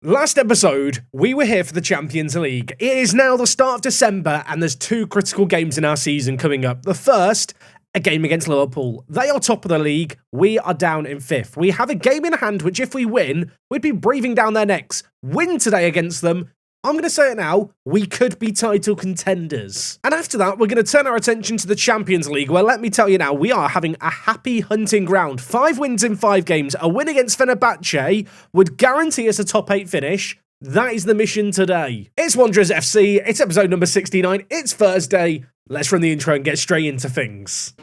Last episode, we were here for the Champions League. It is now the start of December, and there's two critical games in our season coming up. The first, a game against Liverpool. They are top of the league. We are down in fifth. We have a game in hand, which if we win, we'd be breathing down their necks. Win today against them. I'm going to say it now, we could be title contenders. And after that, we're going to turn our attention to the Champions League, where let me tell you now, we are having a happy hunting ground. 5 wins in 5 games. A win against Fenerbahce would guarantee us a top 8 finish. That is the mission today. It's Wanderers FC. It's episode number 69. It's Thursday. Let's run the intro and get straight into things.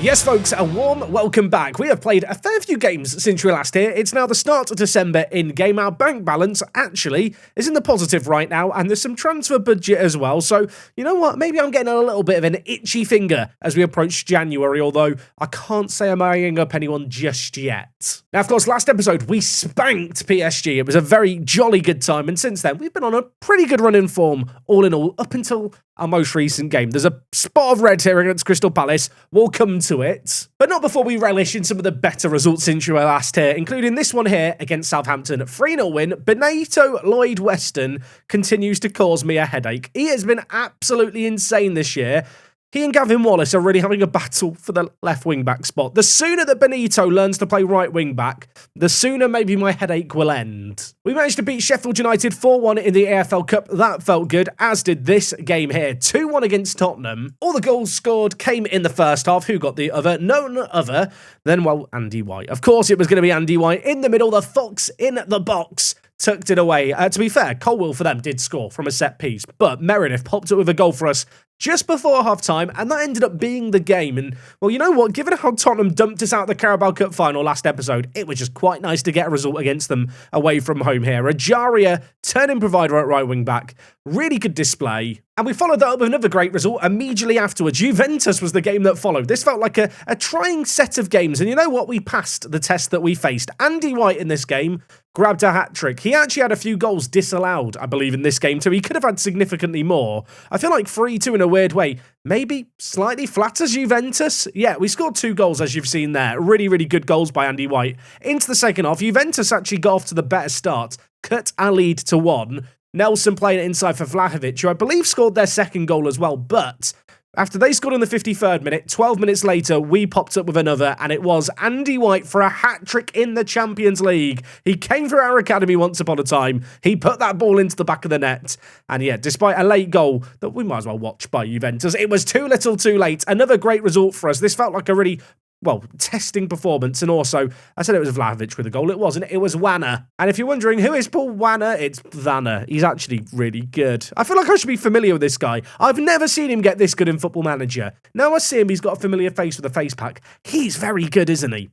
Yes, folks, a warm welcome back. We have played a fair few games since we were last here. It's now the start of December in-game. Our bank balance, actually, is in the positive right now, and there's some transfer budget as well. So, you know what? Maybe I'm getting a little bit of an itchy finger as we approach January, although I can't say I'm eyeing up anyone just yet. Now, of course, last episode, we spanked PSG. It was a very jolly good time, and since then, we've been on a pretty good run in form, all in all, up until our most recent game. There's a spot of red here against Crystal Palace. We'll come to it. But not before we relish in some of the better results since you were last here, including this one here against Southampton. 3-0 win. Benito Lloyd-Weston continues to cause me a headache. He has been absolutely insane this year. He and Gavin Wallace are really having a battle for the left wing-back spot. The sooner that Benito learns to play right wing-back, the sooner maybe my headache will end. We managed to beat Sheffield United 4-1 in the AFL Cup. That felt good, as did this game here. 2-1 against Tottenham. All the goals scored came in the first half. Who got the other? None other than, well, Andy White. Of course it was going to be Andy White. In the middle, the fox in the box tucked it away. To be fair, Colwell for them did score from a set piece, but Meredith popped it with a goal for us just before half-time, and that ended up being the game. And, well, you know what? Given how Tottenham dumped us out of the Carabao Cup final last episode, it was just quite nice to get a result against them away from home here. Ajaria, turning provider at right wing-back. Really good display. And we followed that up with another great result immediately afterwards. Juventus was the game that followed. This felt like a trying set of games, and you know what? We passed the test that we faced. Andy White in this game grabbed a hat-trick. He actually had a few goals disallowed, I believe, in this game too. He could have had significantly more. I feel like 3-2 in a weird way maybe slightly flatters Juventus. Yeah, we scored 2 goals, as you've seen there. Really, really good goals by Andy White. Into the second half, Juventus actually got off to the better start, cut our lead to 1. Nelson playing it inside for Vlahovic, who I believe scored their second goal as well, but after they scored in the 53rd minute, 12 minutes later, we popped up with another, and it was Andy White for a hat-trick in the Champions League. He came through our academy once upon a time. He put that ball into the back of the net. And yeah, despite a late goal that we might as well watch by Juventus, it was too little too late. Another great result for us. This felt like a really, well, testing performance. And also, I said it was Vlahovic with a goal. It wasn't. It was Wanner. And if you're wondering, who is Paul Wanner? It's Vanner. He's actually really good. I feel like I should be familiar with this guy. I've never seen him get this good in Football Manager. Now I see him, he's got a familiar face with a face pack. He's very good, isn't he?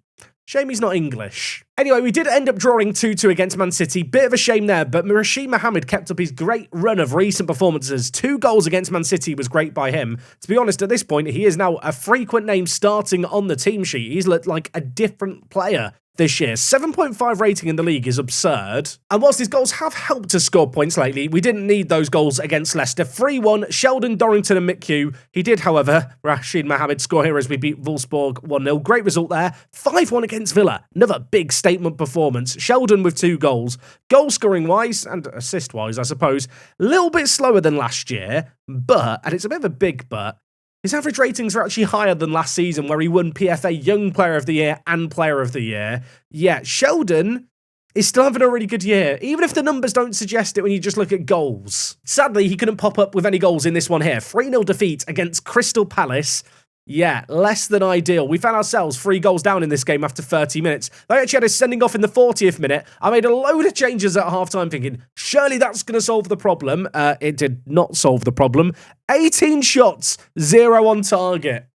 Shame he's not English. Anyway, we did end up drawing 2-2 against Man City. Bit of a shame there, but Rashid Mohammed kept up his great run of recent performances. 2 goals against Man City was great by him. To be honest, at this point, he is now a frequent name starting on the team sheet. He's looked like a different player this year. 7.5 rating in the league is absurd. And whilst his goals have helped us score points lately, we didn't need those goals against Leicester. 3-1, Sheldon, Dorrington and McHugh. He did, however, Rashid Mohammed score here as we beat Wolfsburg 1-0. Great result there. 5-1 against Villa. Another big statement performance. Sheldon with 2 goals. Goal scoring wise and assist wise, I suppose, a little bit slower than last year, but, and it's a bit of a big but, his average ratings are actually higher than last season, where he won PFA Young Player of the Year and Player of the Year. Yeah, Sheldon is still having a really good year, even if the numbers don't suggest it when you just look at goals. Sadly, he couldn't pop up with any goals in this one here. 3-0 defeat against Crystal Palace. Yeah, less than ideal. We found ourselves 3 goals down in this game after 30 minutes. They actually had us sending off in the 40th minute. I made a load of changes at half-time thinking, surely that's going to solve the problem. It did not solve the problem. 18 shots, 0 on target.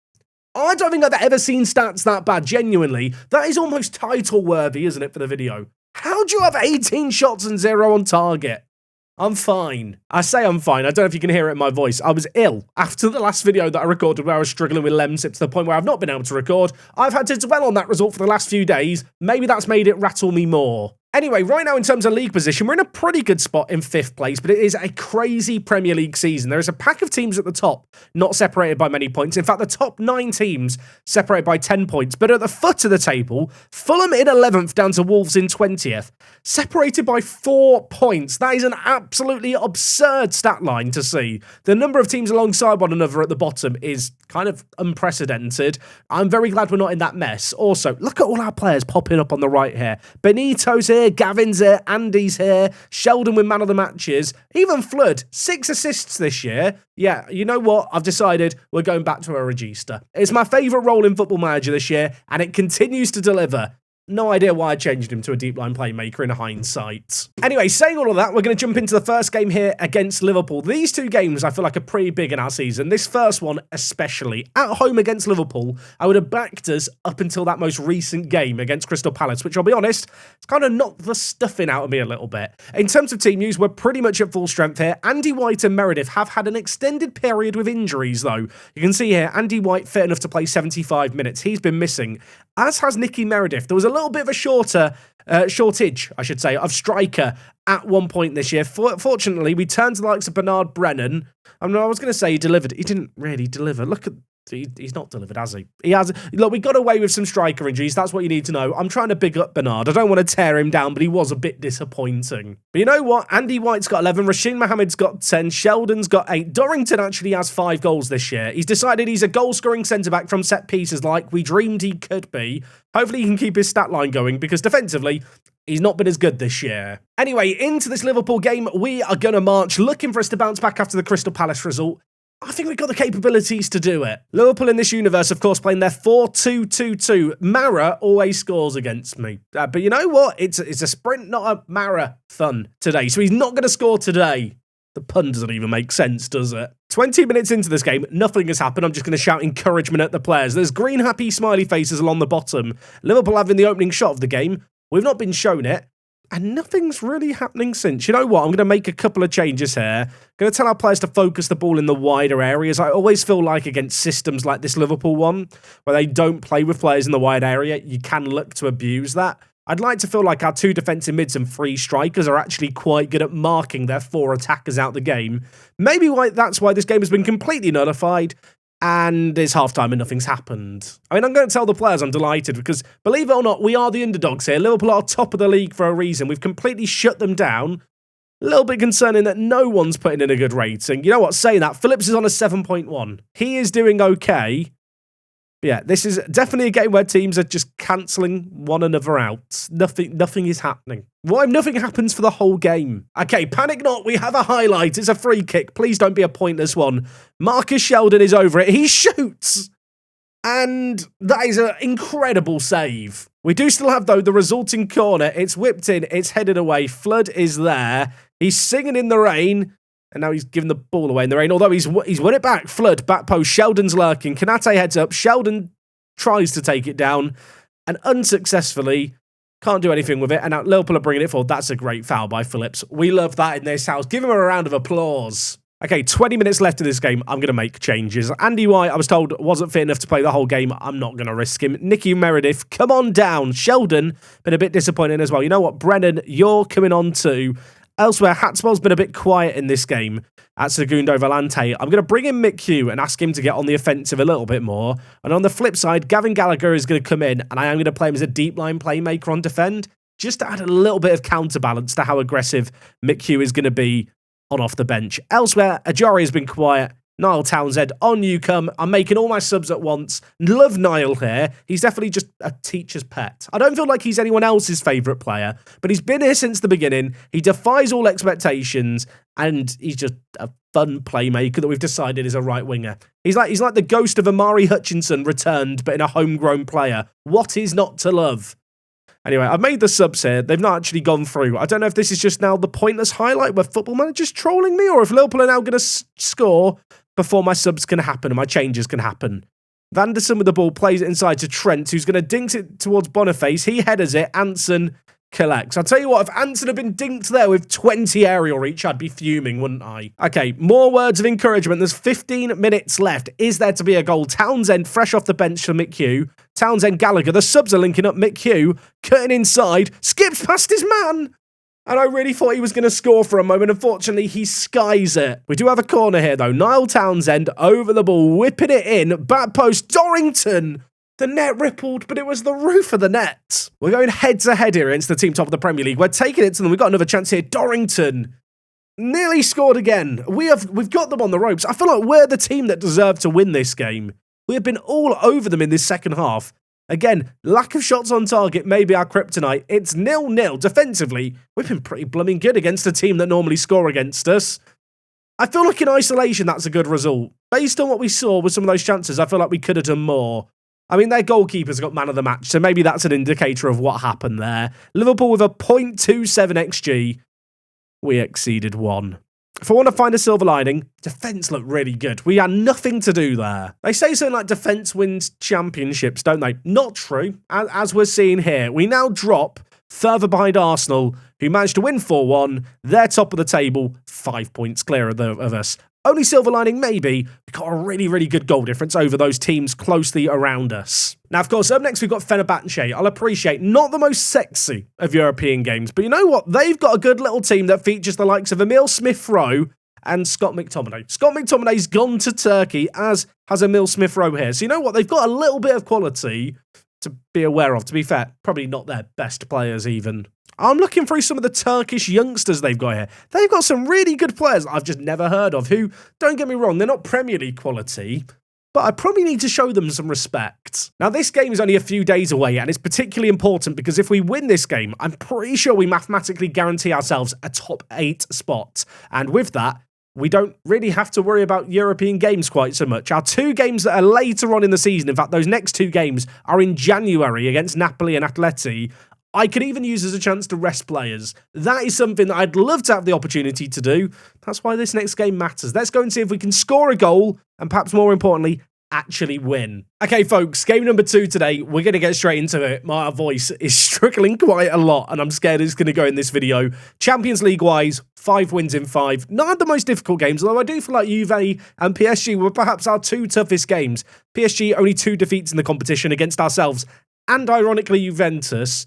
I don't think I've ever seen stats that bad, genuinely. That is almost title-worthy, isn't it, for the video? How do you have 18 shots and 0 on target? I'm fine. I say I'm fine. I don't know if you can hear it in my voice. I was ill after the last video that I recorded where I was struggling with Lemsip to the point where I've not been able to record. I've had to dwell on that result for the last few days. Maybe that's made it rattle me more. Anyway, right now in terms of league position, we're in a pretty good spot in 5th place, but it is a crazy Premier League season. There is a pack of teams at the top, not separated by many points. In fact, the top 9 teams separated by 10 points. But at the foot of the table, Fulham in 11th down to Wolves in 20th, separated by 4 points. That is an absolutely absurd stat line to see. The number of teams alongside one another at the bottom is kind of unprecedented. I'm very glad we're not in that mess. Also, look at all our players popping up on the right here. Benito's here, Gavin's here, Andy's here, Sheldon with man of the matches, even Flood, 6 assists this year. Yeah, you know what? I've decided we're going back to a regista. It's my favourite role in Football Manager this year, and it continues to deliver. No idea why I changed him to a deep line playmaker in hindsight. Anyway, saying all of that, we're going to jump into the first game here against Liverpool. These 2 games I feel like are pretty big in our season. This first one especially. At home against Liverpool, I would have backed us up until that most recent game against Crystal Palace, which I'll be honest, it's kind of knocked the stuffing out of me a little bit. In terms of team news, we're pretty much at full strength here. Andy White and Meredith have had an extended period with injuries though. You can see here, Andy White fit enough to play 75 minutes. He's been missing, as has Nicky Meredith. There was a little bit of a shortage, I should say, of striker at one point this year. Fortunately, we turned to the likes of Bernard Brennan. I was going to say he delivered. He didn't really deliver. Look at... He's not delivered, has he? He has. Look, we got away with some striker injuries. That's what you need to know. I'm trying to big up Bernard. I don't want to tear him down, but he was a bit disappointing. But you know what? Andy White's got 11. Rasheen Mohammed's got 10. Sheldon's got 8. Dorrington actually has 5 goals this year. He's decided he's a goal-scoring centre-back from set pieces like we dreamed he could be. Hopefully he can keep his stat line going because defensively, he's not been as good this year. Anyway, into this Liverpool game, we are going to march, looking for us to bounce back after the Crystal Palace result. I think we've got the capabilities to do it. Liverpool in this universe, of course, playing their 4-2-2-2. Mara always scores against me. But you know what? It's a sprint, not a marathon today. So he's not going to score today. The pun doesn't even make sense, does it? 20 minutes into this game, nothing has happened. I'm just going to shout encouragement at the players. There's green, happy, smiley faces along the bottom. Liverpool having the opening shot of the game. We've not been shown it. And nothing's really happening since. You know what? I'm going to make a couple of changes here. I'm going to tell our players to focus the ball in the wider areas. I always feel like against systems like this Liverpool one, where they don't play with players in the wide area, you can look to abuse that. I'd like to feel like our 2 defensive mids and 3 strikers are actually quite good at marking their 4 attackers out the game. Maybe that's why this game has been completely nullified. And it's halftime and nothing's happened. I mean, I'm going to tell the players I'm delighted because, believe it or not, we are the underdogs here. Liverpool are top of the league for a reason. We've completely shut them down. A little bit concerning that no one's putting in a good rating. You know what? Saying that, Phillips is on a 7.1. He is doing okay. But yeah, this is definitely a game where teams are just cancelling one another out. Nothing is happening. What if nothing happens for the whole game? Okay, panic not. We have a highlight. It's a free kick. Please don't be a pointless one. Marcus Sheldon is over it. He shoots. And that is an incredible save. We do still have, though, the resulting corner. It's whipped in. It's headed away. Flood is there. He's singing in the rain. And now he's giving the ball away in the rain. Although he's won it back. Flood, back post. Sheldon's lurking. Kanate heads up. Sheldon tries to take it down. And unsuccessfully can't do anything with it. And now Liverpool are bringing it forward. That's a great foul by Phillips. We love that in this house. Give him a round of applause. Okay, 20 minutes left in this game. I'm going to make changes. Andy White, I was told, wasn't fit enough to play the whole game. I'm not going to risk him. Nicky Meredith, come on down. Sheldon, been a bit disappointing as well. You know what, Brennan, you're coming on too. Elsewhere, Hatswell's been a bit quiet in this game at Segundo Volante. I'm going to bring in Mick Hugh and ask him to get on the offensive a little bit more. And on the flip side, Gavin Gallagher is going to come in, and I am going to play him as a deep line playmaker on defend, just to add a little bit of counterbalance to how aggressive Mick Hugh is going to be on off the bench. Elsewhere, Ajari has been quiet. Niall Townsend, on you come. I'm making all my subs at once. Love Niall here. He's definitely just a teacher's pet. I don't feel like he's anyone else's favourite player, but he's been here since the beginning. He defies all expectations, and he's just a fun playmaker that we've decided is a right winger. He's like the ghost of Amari Hutchinson returned, but in a homegrown player. What is not to love? Anyway, I've made the subs here. They've not actually gone through. I don't know if this is just now the pointless highlight where Football Manager's trolling me, or if Liverpool are now going to score before my subs can happen and my changes can happen. Vanderson with the ball plays it inside to Trent, who's going to dink it towards Boniface. He headers it. Anson collects. I'll tell you what, if Anton had been dinked there with 20 aerial reach, I'd be fuming, wouldn't I? Okay, more words of encouragement. There's 15 minutes left. Is there to be a goal? Townsend fresh off the bench for McHugh. Townsend, Gallagher. The subs are linking up. McHugh cutting inside. Skips past his man. And I really thought he was going to score for a moment. Unfortunately, he skies it. We do have a corner here, though. Niall Townsend over the ball, whipping it in. Back post, Dorrington. The net rippled, but it was the roof of the net. We're going head-to-head here against the team top of the Premier League. We're taking it to them. We've got another chance here. Dorrington nearly scored again. We've got them on the ropes. I feel like we're the team that deserved to win this game. We have been all over them in this second half. Again, lack of shots on target may be our kryptonite. It's 0-0. Defensively, we've been pretty blooming good against a team that normally score against us. I feel like in isolation, that's a good result. Based on what we saw with some of those chances, I feel like we could have done more. I mean, their goalkeeper's got man of the match, so maybe that's an indicator of what happened there. Liverpool with a 0.27 XG. We exceeded 1. If I want to find a silver lining, defence looked really good. We had nothing to do there. They say something like defence wins championships, don't they? Not true. As we're seeing here, we now drop further behind Arsenal, who managed to win 4-1. They're top of the table, 5 points clear of us. Only silver lining, maybe, we got a really, really good goal difference over those teams closely around us. Now, of course, up next, we've got Fenerbahce. I'll appreciate not the most sexy of European games, but you know what? They've got a good little team that features the likes of Emil Smith-Rowe and Scott McTominay. Scott McTominay's gone to Turkey, as has Emil Smith-Rowe here. So you know what? They've got a little bit of quality to be aware of. To be fair, probably not their best players even. I'm looking through some of the Turkish youngsters they've got here. They've got some really good players I've just never heard of who, don't get me wrong, they're not Premier League quality, but I probably need to show them some respect. Now, this game is only a few days away, and it's particularly important because if we win this game, I'm pretty sure we mathematically guarantee ourselves a top 8 spot. And with that, we don't really have to worry about European games quite so much. Our 2 games that are later on in the season, in fact, those next 2 games are in January against Napoli and Atleti. I could even use as a chance to rest players. That is something that I'd love to have the opportunity to do. That's why this next game matters. Let's go and see if we can score a goal and perhaps more importantly, actually win. Okay, folks, game number 2 today. We're going to get straight into it. My voice is struggling quite a lot and I'm scared it's going to go in this video. Champions League-wise, 5 wins in 5. Not the most difficult games, although I do feel like Juve and PSG were perhaps our 2 toughest games. PSG only 2 defeats in the competition against ourselves and, ironically, Juventus.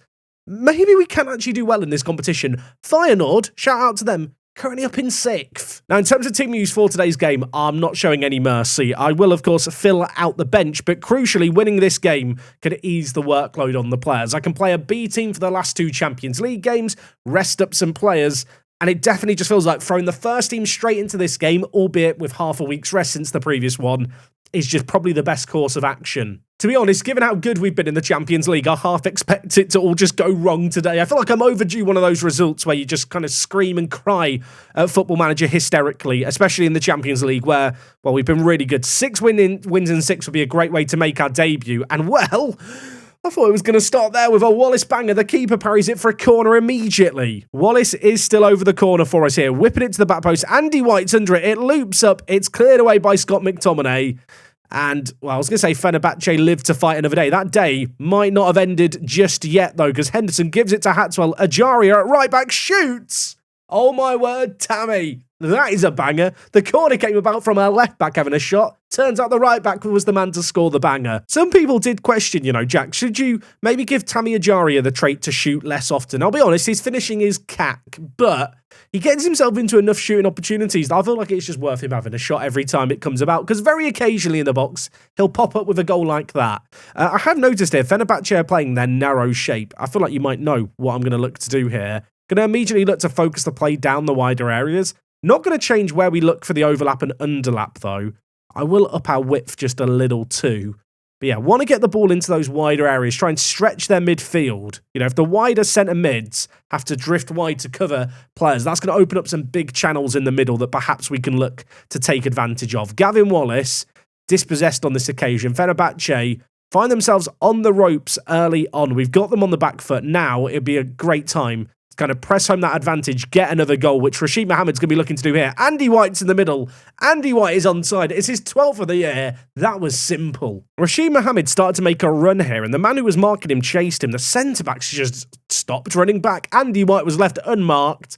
Maybe we can actually do well in this competition. Feyenoord, shout out to them, currently up in 6th. Now, in terms of team use for today's game, I'm not showing any mercy. I will, of course, fill out the bench, but crucially, winning this game could ease the workload on the players. I can play a B team for the last 2 Champions League games, rest up some players, and it definitely just feels like throwing the first team straight into this game, albeit with half a week's rest since the previous one, is just probably the best course of action. To be honest, given how good we've been in the Champions League, I half expect it to all just go wrong today. I feel like I'm overdue one of those results where you just kind of scream and cry at Football Manager hysterically, especially in the Champions League where, well, we've been really good. 6 wins in 6 would be a great way to make our debut. And, well, I thought it was going to start there with a Wallace banger. The keeper parries it for a corner immediately. Wallace is still over the corner for us here, whipping it to the back post. Andy White's under it. It loops up. It's cleared away by Scott McTominay. And, well, I was going to say Fenerbahce lived to fight another day. That day might not have ended just yet, though, because Henderson gives it to Hatswell. Ajaria at right back shoots. Oh, my word, Tammy. That is a banger. The corner came about from our left back having a shot. Turns out the right back was the man to score the banger. Some people did question, you know, Jack, should you maybe give Tammy Ajaria the trait to shoot less often? I'll be honest, his finishing is cack, but he gets himself into enough shooting opportunities that I feel like it's just worth him having a shot every time it comes about, because very occasionally in the box, he'll pop up with a goal like that. I have noticed here, Fenerbahce are playing their narrow shape. I feel like you might know what I'm going to look to do here. Going to immediately look to focus the play down the wider areas. Not going to change where we look for the overlap and underlap, though. I will up our width just a little too. But yeah, want to get the ball into those wider areas, try and stretch their midfield. You know, if the wider centre mids have to drift wide to cover players, that's going to open up some big channels in the middle that perhaps we can look to take advantage of. Gavin Wallace, dispossessed on this occasion. Fenerbahce find themselves on the ropes early on. We've got them on the back foot. Now it'd be a great time kind of press home that advantage, get another goal, which Rashid Mohammad's going to be looking to do here. Andy White's in the middle. Andy White is onside. It's his 12th of the year. That was simple. Rashid Mohammed started to make a run here, and the man who was marking him chased him. The centre-backs just stopped running back. Andy White was left unmarked.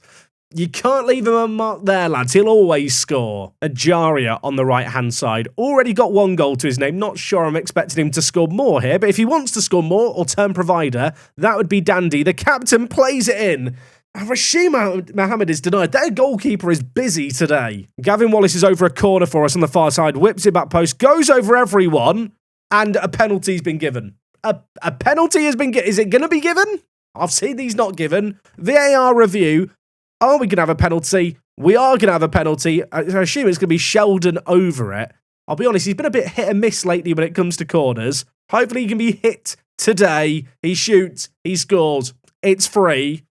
You can't leave him unmarked there, lads. He'll always score. Ajaria on the right-hand side. Already got 1 goal to his name. Not sure I'm expecting him to score more here, but if he wants to score more or turn provider, that would be dandy. The captain plays it in. Rashid Mohammed is denied. Their goalkeeper is busy today. Gavin Wallace is over a corner for us on the far side. Whips it back post. Goes over everyone. And a penalty's been given. A penalty has been given. Is it going to be given? I've seen these not given. VAR review. Are we going to have a penalty? We are going to have a penalty. I assume it's going to be Sheldon over it. I'll be honest, he's been a bit hit and miss lately when it comes to corners. Hopefully he can be hit today. He shoots. He scores. It's free.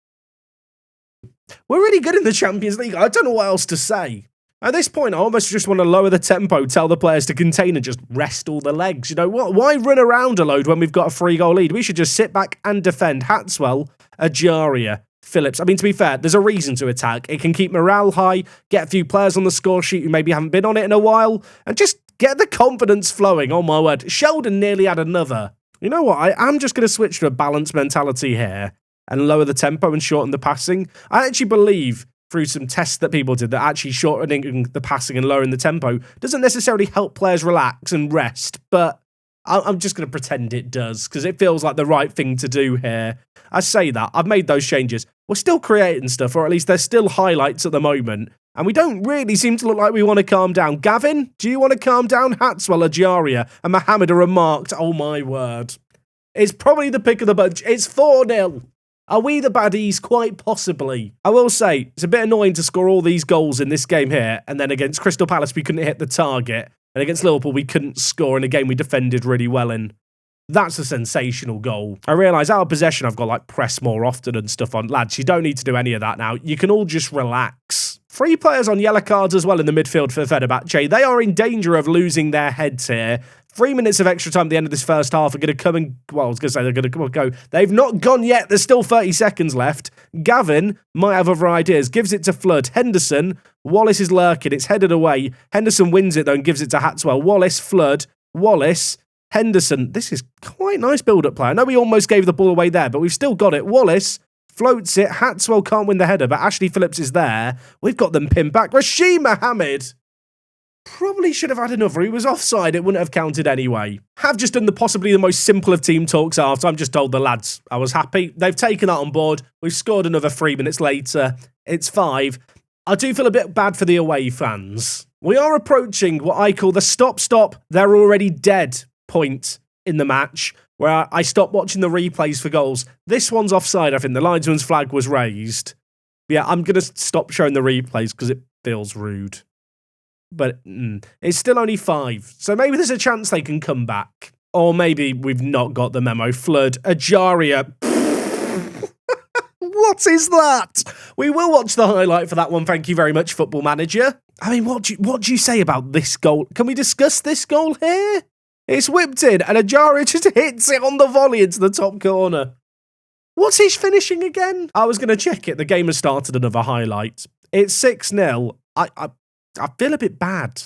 We're really good in the Champions League. I don't know what else to say. At this point, I almost just want to lower the tempo, tell the players to contain and just rest all the legs. You know, why run around a load when we've got a 3-goal lead? We should just sit back and defend. Hatswell, Ajaria, Phillips. I mean, to be fair, there's a reason to attack. It can keep morale high, get a few players on the score sheet who maybe haven't been on it in a while, and just get the confidence flowing. Oh my word. Sheldon nearly had another. You know what? I'm just going to switch to a balanced mentality here and lower the tempo and shorten the passing. I actually believe through some tests that people did that actually shortening the passing and lowering the tempo doesn't necessarily help players relax and rest, but I'm just going to pretend it does because it feels like the right thing to do here. I say that. I've made those changes. We're still creating stuff, or at least there's still highlights at the moment, and we don't really seem to look like we want to calm down. Gavin, do you want to calm down? Hatswell, Ajaria, and Mohammed are remarked. Oh my word. It's probably the pick of the bunch. It's 4-0. Are we the baddies? Quite possibly. I will say, it's a bit annoying to score all these goals in this game here, and then against Crystal Palace we couldn't hit the target, and against Liverpool we couldn't score in a game we defended really well in. That's a sensational goal. I realise out of possession I've got like press more often and stuff on. Lads, you don't need to do any of that now. You can all just relax. 3 players on yellow cards as well in the midfield for Fenerbahce. They are in danger of losing their heads here. 3 minutes of extra time at the end of this first half are going to come and... Well, I was going to say they're going to go. They've not gone yet. There's still 30 seconds left. Gavin might have other ideas. Gives it to Flood. Henderson. Wallace is lurking. It's headed away. Henderson wins it though and gives it to Hatswell. Wallace. Flood. Wallace. Henderson. This is quite nice build-up play. I know we almost gave the ball away there, but we've still got it. Wallace floats it. Hatswell can't win the header, but Ashley Phillips is there. We've got them pinned back. Rashid Mohammed probably should have had another. He was offside. It wouldn't have counted anyway. Have just done possibly the most simple of team talks after. I'm just told the lads I was happy. They've taken that on board. We've scored another 3 minutes later. It's 5. I do feel a bit bad for the away fans. We are approaching what I call the stop, they're already dead point in the match, where I stopped watching the replays for goals. This one's offside, I think. The linesman's flag was raised. Yeah, I'm going to stop showing the replays because it feels rude. But it's still only 5. So maybe there's a chance they can come back. Or maybe we've not got the memo. Flood, Ajaria. What is that? We will watch the highlight for that one. Thank you very much, Football Manager. I mean, what do you say about this goal? Can we discuss this goal here? It's whipped in, and Ajaria just hits it on the volley into the top corner. What's his finishing again? I was going to check it. The game has started another highlight. It's 6-0. I feel a bit bad.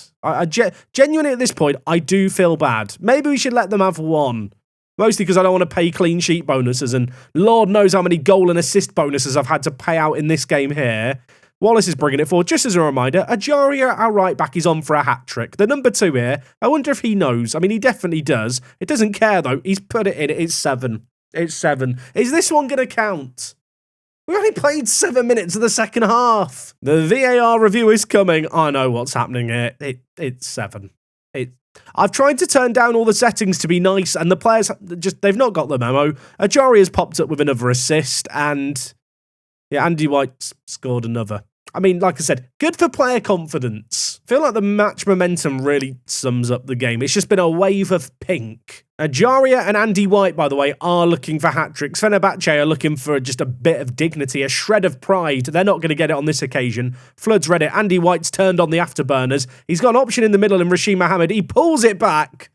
Genuinely at this point, I do feel bad. Maybe we should let them have 1. Mostly because I don't want to pay clean sheet bonuses, and Lord knows how many goal and assist bonuses I've had to pay out in this game here. Wallace is bringing it forward. Just as a reminder, Ajaria, our right back, is on for a hat-trick. The number 2 here, I wonder if he knows. I mean, he definitely does. It doesn't care, though. He's put it in. It's 7. It's 7. Is this one going to count? We only played 7 minutes of the second half. The VAR review is coming. I know what's happening here. It's 7. I've tried to turn down all the settings to be nice, and the players they've not got the memo. Ajaria's popped up with another assist, and yeah, Andy White scored another. I mean, like I said, good for player confidence. I feel like the match momentum really sums up the game. It's just been a wave of pink. Ajaria and Andy White, by the way, are looking for hat-tricks. Fenerbahce are looking for just a bit of dignity, a shred of pride. They're not going to get it on this occasion. Flood's read it. Andy White's turned on the afterburners. He's got an option in the middle in Rashid Mohammed. He pulls it back.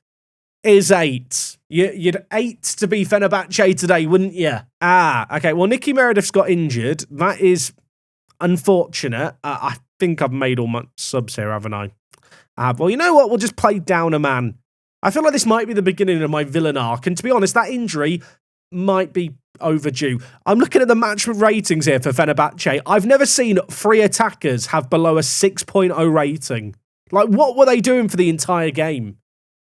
is 8. You'd 8 to be Fenerbahce today, wouldn't you? Okay. Well, Nicky Meredith's got injured. That is unfortunate. I think I've made all my subs here, haven't I? Well, you know what? We'll just play down a man. I feel like this might be the beginning of my villain arc. And to be honest, that injury might be overdue. I'm looking at the match ratings here for Fenerbahce. I've never seen 3 attackers have below a 6.0 rating. Like, what were they doing for the entire game?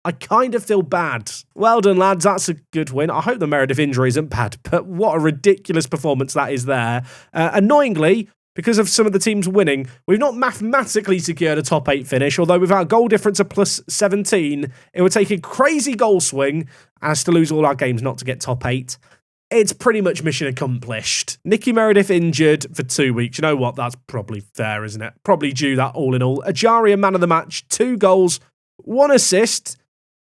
I kind of feel bad. Well done, lads. That's a good win. I hope the Meredith injury isn't bad, but what a ridiculous performance that is there. Annoyingly, because of some of the teams winning, we've not mathematically secured a top 8 finish, although with our goal difference of plus 17, it would take a crazy goal swing as to lose all our games not to get top 8. It's pretty much mission accomplished. Nicky Meredith injured for 2 weeks. You know what? That's probably fair, isn't it? Probably due that all in all. Ajaria, man of the match, 2 goals, 1 assist.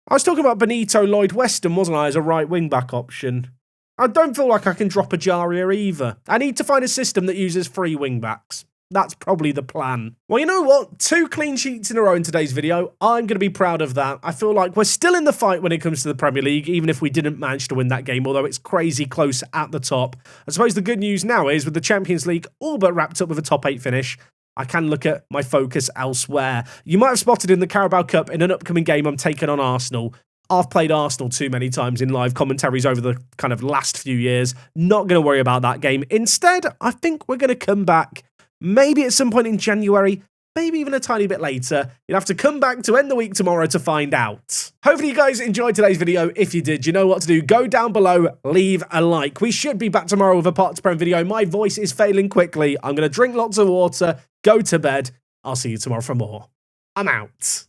I was talking about Benito Lloyd-Weston, wasn't I, as a right wing-back option. I don't feel like I can drop Ajaria either. I need to find a system that uses 3 wing-backs. That's probably the plan. Well, you know what? 2 clean sheets in a row in today's video. I'm going to be proud of that. I feel like we're still in the fight when it comes to the Premier League, even if we didn't manage to win that game, although it's crazy close at the top. I suppose the good news now is, with the Champions League all but wrapped up with a top 8 finish, I can look at my focus elsewhere. You might have spotted in the Carabao Cup in an upcoming game I'm taking on Arsenal. I've played Arsenal too many times in live commentaries over the kind of last few years. Not going to worry about that game. Instead, I think we're going to come back maybe at some point in January, maybe even a tiny bit later. You'll have to come back to end the week tomorrow to find out. Hopefully you guys enjoyed today's video. If you did, you know what to do. Go down below, leave a like. We should be back tomorrow with a part 2 Prem video. My voice is failing quickly. I'm going to drink lots of water, go to bed. I'll see you tomorrow for more. I'm out.